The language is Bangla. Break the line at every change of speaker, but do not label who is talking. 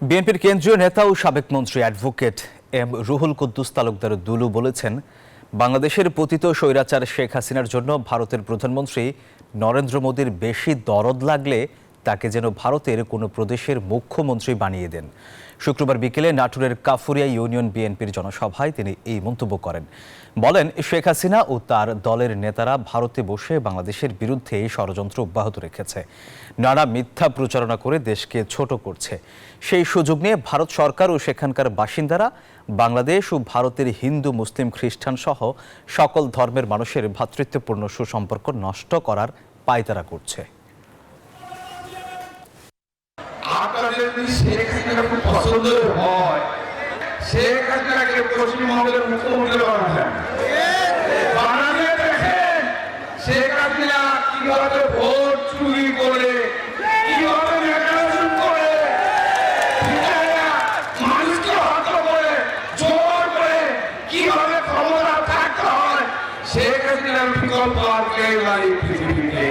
বিএনপির কেন্দ্রীয় নেতা ও সাবেক মন্ত্রী অ্যাডভোকেট এম রুহুল কুদ্দুস তালুকদার দুলু বলেছেন, বাংলাদেশের পতিত স্বৈরাচার শেখ হাসিনার জন্য ভারতের প্রধানমন্ত্রী নরেন্দ্র মোদীর বেশি দরদ লাগলে তাকে যেন ভারতের কোনো প্রদেশের মুখ্যমন্ত্রী বানিয়ে দেন। শুক্রবার বিকেলে নাটোরের কাফুরিয়া ইউনিয়ন বিএনপির জনসভায় তিনি এই মন্তব্য করেন। বলেন, শেখ হাসিনা ও তার দলের নেতারা ভারতে বসে বাংলাদেশের বিরুদ্ধে ষড়যন্ত্র অব্যাহত রেখেছে, নানা মিথ্যা প্রচারণা করে দেশকে ছোট করছে। সেই সুযোগ নিয়ে ভারত সরকার ও সেখানকার বাসিন্দারা বাংলাদেশ ও ভারতের হিন্দু, মুসলিম, খ্রিস্টান সহ সকল ধর্মের মানুষের ভ্রাতৃত্বপূর্ণ সুসম্পর্ক নষ্ট করার পায়তারা করছে।
আপনাদের যদি শেখ হাসিনা খুব পছন্দ হয়, শেখ হাসিনাকে পশ্চিমবঙ্গের মুখ্যমন্ত্রী বানাবেন। বানালে দেখেন শেখ হাসিনা কিভাবে ভোট চুরি করে, কিভাবে মেকানিজম করে, মানুষকে হত্যা করে, জোর করে কিভাবে ক্ষমতা থাকতে হয়। শেখ হাসিনার বিকল্প আর কেউ নাই পৃথিবীতে।